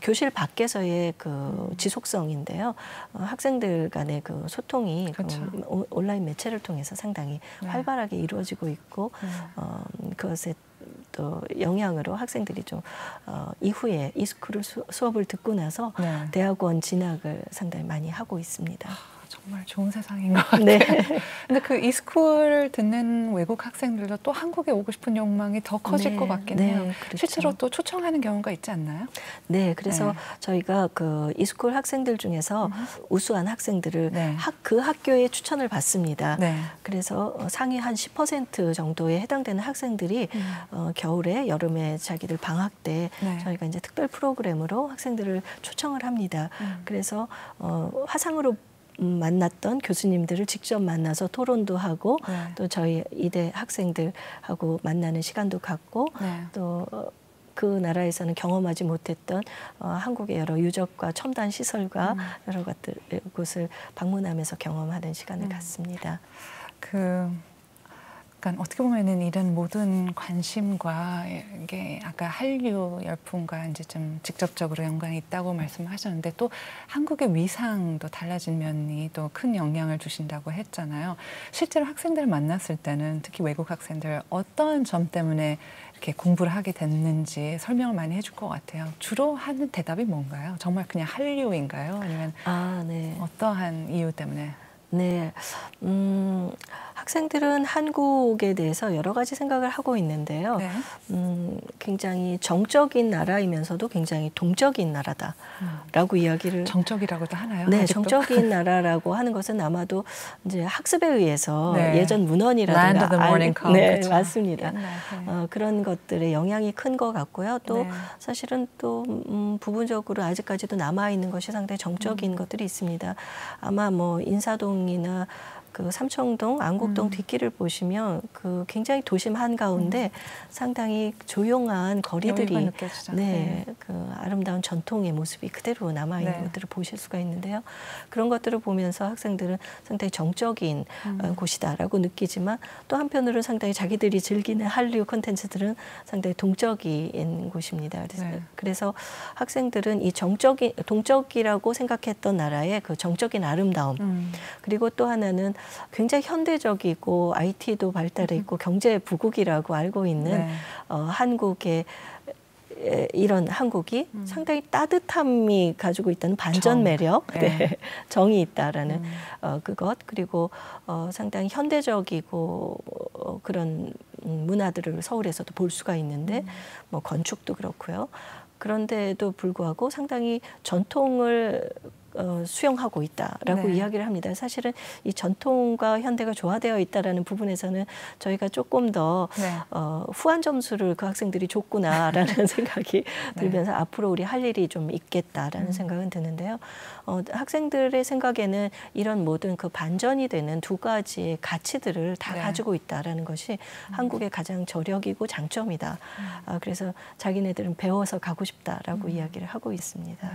교실 밖에서의 그 지속성인데요. 학생들 간의 그 소통이 그 온라인 매체를 통해서 상당히 활발하게 이루어지고 있고 그것에 또 영향으로 학생들이 좀 이후에 이스쿨 수업을 듣고 나서 대학원 진학을 상당히 많이 하고 있습니다. 정말 좋은 세상인 것 같아요. 네. 근데 그 이스쿨을 듣는 외국 학생들도 또 한국에 오고 싶은 욕망이 더 커질 것 같긴 해요. 그렇죠. 실제로 또 초청하는 경우가 있지 않나요? 네, 그래서 저희가 그 이스쿨 학생들 중에서 우수한 학생들을 그 학교에 추천을 받습니다. 그래서 상위 한 10% 정도에 해당되는 학생들이 겨울에, 여름에 자기들 방학 때 저희가 이제 특별 프로그램으로 학생들을 초청을 합니다. 그래서 화상으로 만났던 교수님들을 직접 만나서 토론도 하고 또 저희 이대 학생들하고 만나는 시간도 갖고 또 그 나라에서는 경험하지 못했던 한국의 여러 유적과 첨단 시설과 여러 곳을 방문하면서 경험하는 시간을 갖습니다. 약간 어떻게 보면은 이런 모든 관심과 이게 아까 한류 열풍과 이제 좀 직접적으로 연관이 있다고 말씀하셨는데 또 한국의 위상도 달라진 면이 또 큰 영향을 주신다고 했잖아요. 실제로 학생들을 만났을 때는 특히 외국 학생들 어떤 점 때문에 이렇게 공부를 하게 됐는지 설명을 많이 해줄 것 같아요. 주로 하는 대답이 뭔가요? 정말 그냥 한류인가요? 아니면 어떠한 이유 때문에? 네, 학생들은 한국에 대해서 여러 가지 생각을 하고 있는데요. 굉장히 정적인 나라이면서도 굉장히 동적인 나라다라고 이야기를 정적이라고도 하나요? 네, 아직도? 정적인 나라라고 하는 것은 아마도 이제 학습에 의해서 예전 문헌이라든가 그렇죠. 맞습니다. 그런 것들의 영향이 큰 것 같고요. 또 사실은 또 부분적으로 아직까지도 남아 있는 것이 상당히 정적인 것들이 있습니다. 아마 뭐 인사동이나 그 삼청동, 안국동 뒷길을 보시면 그 굉장히 도심 한가운데 상당히 조용한 거리들이 그 아름다운 전통의 모습이 그대로 남아있는 것들을 보실 수가 있는데요. 그런 것들을 보면서 학생들은 상당히 정적인 곳이다라고 느끼지만 또 한편으로는 상당히 자기들이 즐기는 한류 콘텐츠들은 상당히 동적인 곳입니다. 그래서 학생들은 이 동적이라고 생각했던 나라의 그 정적인 아름다움 그리고 또 하나는 굉장히 현대적이고 IT도 발달해 있고 경제 부국이라고 알고 있는 한국의 이런 한국이 상당히 따뜻함이 가지고 있다는 반전 매력, 정이 있다라는 그것 그리고 상당히 현대적이고 그런 문화들을 서울에서도 볼 수가 있는데 뭐 건축도 그렇고요. 그런데도 불구하고 상당히 전통을 수용하고 있다라고 이야기를 합니다. 사실은 이 전통과 현대가 조화되어 있다라는 부분에서는 저희가 조금 더 후한 점수를 그 학생들이 줬구나라는 생각이 들면서 앞으로 우리 할 일이 좀 있겠다라는 생각은 드는데요. 학생들의 생각에는 이런 모든 그 반전이 되는 두 가지의 가치들을 다 가지고 있다라는 것이 한국의 가장 저력이고 장점이다. 그래서 자기네들은 배워서 가고 싶다라고 이야기를 하고 있습니다.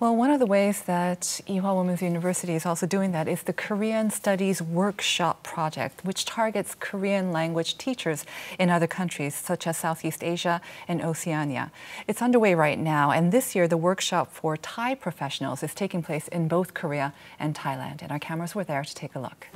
Well, one of the ways that Ewha Women's University is also doing that is the Korean Studies Workshop Project, which targets Korean language teachers in other countries, such as Southeast Asia and Oceania. It's underway right now, and this year the workshop for Thai professionals is taking place in both Korea and Thailand, and our cameras were there to take a look.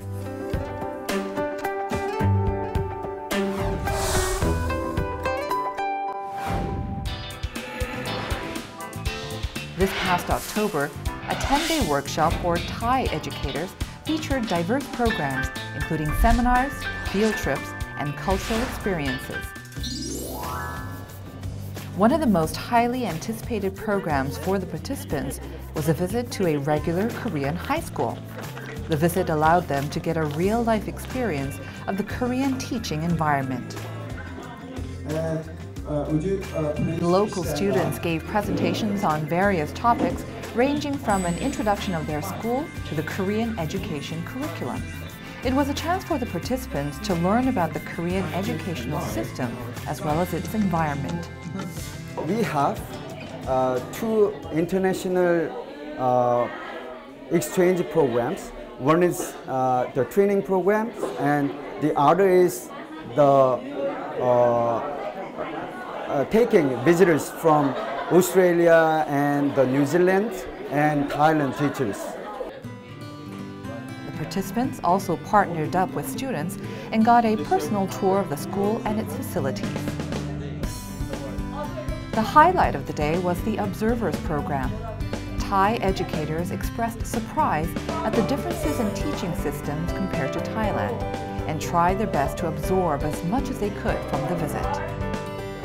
This past October, a 10-day workshop for Thai educators featured diverse programs, including seminars, field trips, and cultural experiences. One of the most highly anticipated programs for the participants was a visit to a regular Korean high school. The visit allowed them to get a real-life experience of the Korean teaching environment. Local students gave presentations on various topics, ranging from an introduction of their school to the Korean education curriculum. It was a chance for the participants to learn about the Korean educational system as well as its environment. We have two international exchange programs. One is the training program, and the other is the taking visitors from Australia and New Zealand and Thailand teachers. The participants also partnered up with students and got a personal tour of the school and its facilities. The highlight of the day was the Observers program. Thai educators expressed surprise at the differences in teaching systems compared to Thailand and tried their best to absorb as much as they could from the visit.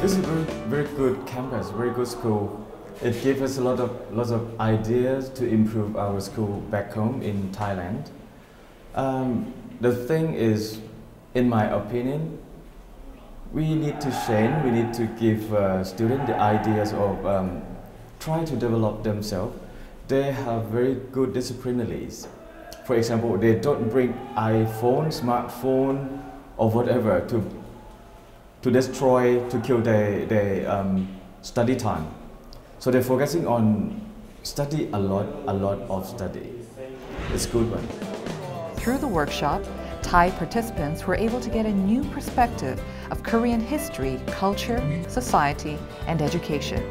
This is a very good campus, very good school. It gave us lots of ideas to improve our school back home in Thailand. The thing is, in my opinion, we need to change. We need to give students the ideas of try to develop themselves. They have very good disciplinaries. For example, they don't bring iPhone, smartphone, or whatever to destroy, to kill their study time. So they're focusing on study a lot of study. It's a good one. Through the workshop, Thai participants were able to get a new perspective of Korean history, culture, society, and education.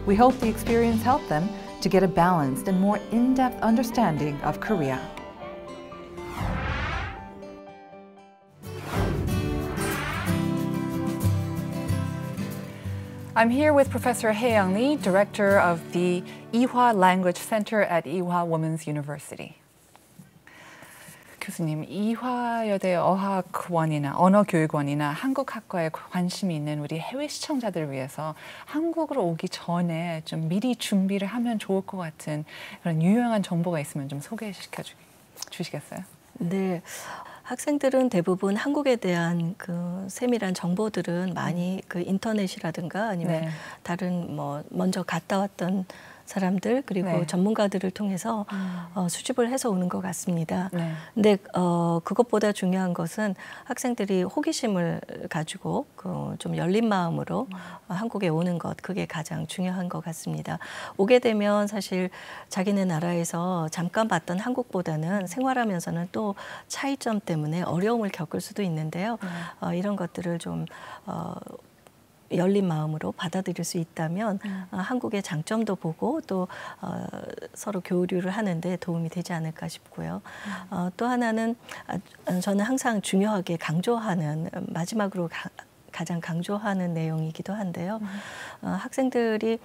We hope the experience helped them to get a balanced and more in-depth understanding of Korea. I'm here with Professor Hae Young Lee, Director of the Ewha Language Center at Ewha Women's University. 교수님, 이화여대 어학원이나 언어교육원이나 한국학과에 관심이 있는 우리 해외 시청자들을 위해서 한국으로 오기 전에 좀 미리 준비를 하면 좋을 것 같은 그런 유용한 정보가 있으면 좀 소개시켜 주시겠어요? 네. 학생들은 대부분 한국에 대한 그 세밀한 정보들은 많이 그 인터넷이라든가 아니면 다른 뭐 먼저 갔다 왔던 사람들 그리고 전문가들을 통해서 수집을 해서 오는 것 같습니다. 근데 그것보다 중요한 것은 학생들이 호기심을 가지고 좀 열린 마음으로 한국에 오는 것, 그게 가장 중요한 것 같습니다. 오게 되면 사실 자기네 나라에서 잠깐 봤던 한국보다는 생활하면서는 또 차이점 때문에 어려움을 겪을 수도 있는데요. 이런 것들을 좀 열린 마음으로 받아들일 수 있다면 한국의 장점도 보고 또 서로 교류를 하는데 도움이 되지 않을까 싶고요. 또 하나는 저는 항상 중요하게 강조하는 마지막으로 가장 강조하는 내용이기도 한데요. 학생들이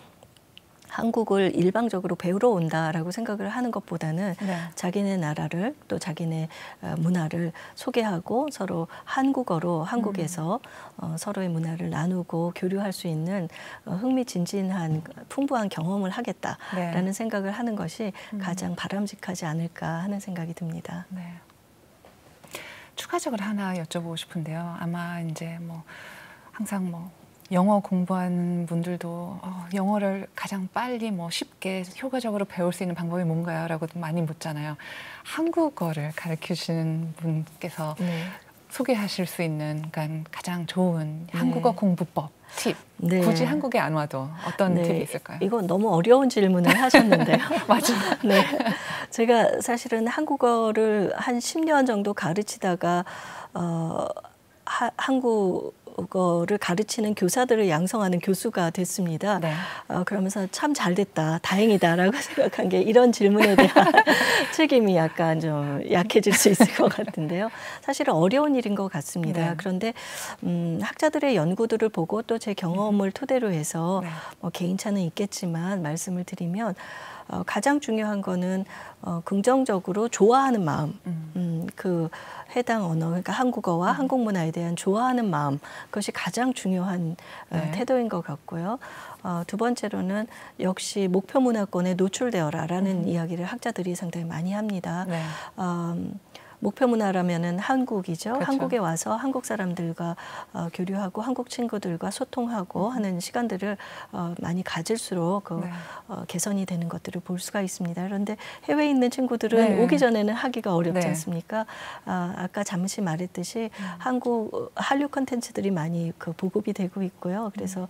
한국을 일방적으로 배우러 온다라고 생각을 하는 것보다는 자기네 나라를 또 자기네 문화를 소개하고 서로 한국어로 한국에서 서로의 문화를 나누고 교류할 수 있는 흥미진진한 풍부한 경험을 하겠다라는 생각을 하는 것이 가장 바람직하지 않을까 하는 생각이 듭니다. 네. 추가적으로 하나 여쭤보고 싶은데요. 아마 이제 뭐 항상 뭐 영어 공부하는 분들도 영어를 가장 빨리 뭐 쉽게 효과적으로 배울 수 있는 방법이 뭔가요? 라고 많이 묻잖아요. 한국어를 가르치시는 분께서 소개하실 수 있는 그러니까 가장 좋은 한국어 공부법, 팁. 굳이 한국에 안 와도 어떤 팁이 있을까요? 이건 너무 어려운 질문을 하셨는데요. 맞아요. 네. 제가 사실은 한국어를 한 10년 정도 가르치다가 한국어를 가르치는 교사들을 양성하는 교수가 됐습니다. 그러면서 참 잘됐다, 다행이다라고 생각한 게 이런 질문에 대한 책임이 약간 좀 약해질 수 있을 것 같은데요. 사실은 어려운 일인 것 같습니다. 그런데 학자들의 연구들을 보고 또 제 경험을 토대로 해서 뭐 개인차는 있겠지만 말씀을 드리면 가장 중요한 거는 긍정적으로 좋아하는 마음, 그 해당 언어, 그러니까 한국어와 한국 문화에 대한 좋아하는 마음, 그것이 가장 중요한 태도인 것 같고요. 두 번째로는 역시 목표 문화권에 노출되어라라는 이야기를 학자들이 상당히 많이 합니다. 목표 문화라면은 한국이죠. 그렇죠. 한국에 와서 한국 사람들과 교류하고 한국 친구들과 소통하고 하는 시간들을 많이 가질수록 네. 개선이 되는 것들을 볼 수가 있습니다. 그런데 해외에 있는 친구들은 네. 오기 전에는 하기가 어렵지 네. 않습니까? 아까 잠시 말했듯이 한류 콘텐츠들이 많이 보급이 되고 있고요. 그래서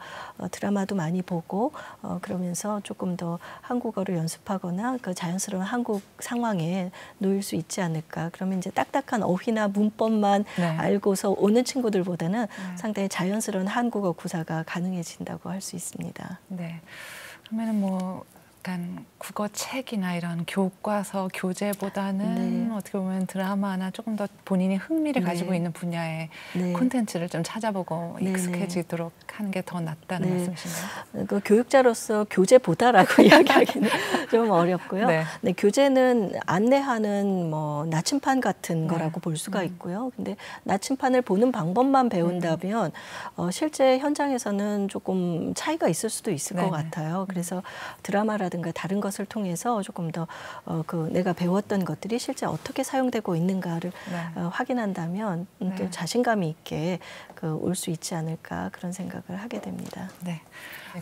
드라마도 많이 보고 그러면서 조금 더 한국어를 연습하거나 그 자연스러운 한국 상황에 놓일 수 있지 않을까. 그러면 이제 딱딱한 어휘나 문법만 네. 알고서 오는 친구들보다는 상당히 자연스러운 한국어 구사가 가능해진다고 할 수 있습니다. 네. 그러면은 뭐 약간 국어 책이나 이런 교과서 교재보다는 어떻게 보면 드라마나 조금 더 본인이 흥미를 가지고 있는 분야의 콘텐츠를 좀 찾아보고 익숙해지도록 하는 게 더 낫다는 말씀이신가요? 그 교육자로서 교재보다라고 이야기하기는 좀 어렵고요. 네. 네, 교재는 안내하는 뭐 나침판 같은 거라고 볼 수가 있고요. 근데 나침판을 보는 방법만 배운다면 실제 현장에서는 조금 차이가 있을 수도 있을 것 같아요. 그래서 드라마라든가 다른 것을 통해서 조금 더 내가 배웠던 것들이 실제 어떻게 사용되고 있는가를 확인한다면 또 자신감이 있게 올 수 있지 않을까 그런 생각을 하게 됩니다. 네.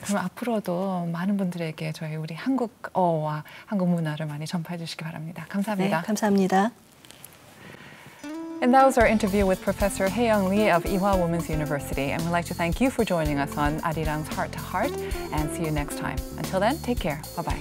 그럼 앞으로도 많은 분들에게 저희 우리 한국어와 한국 문화를 많이 전파해 주시기 바랍니다. 감사합니다. 네, 감사합니다. And that was our interview with Professor Hae-young Lee of Ewha Women's University. And we'd like to thank you for joining us on Arirang's Heart to Heart, and see you next time. Until then, take care. Bye-bye.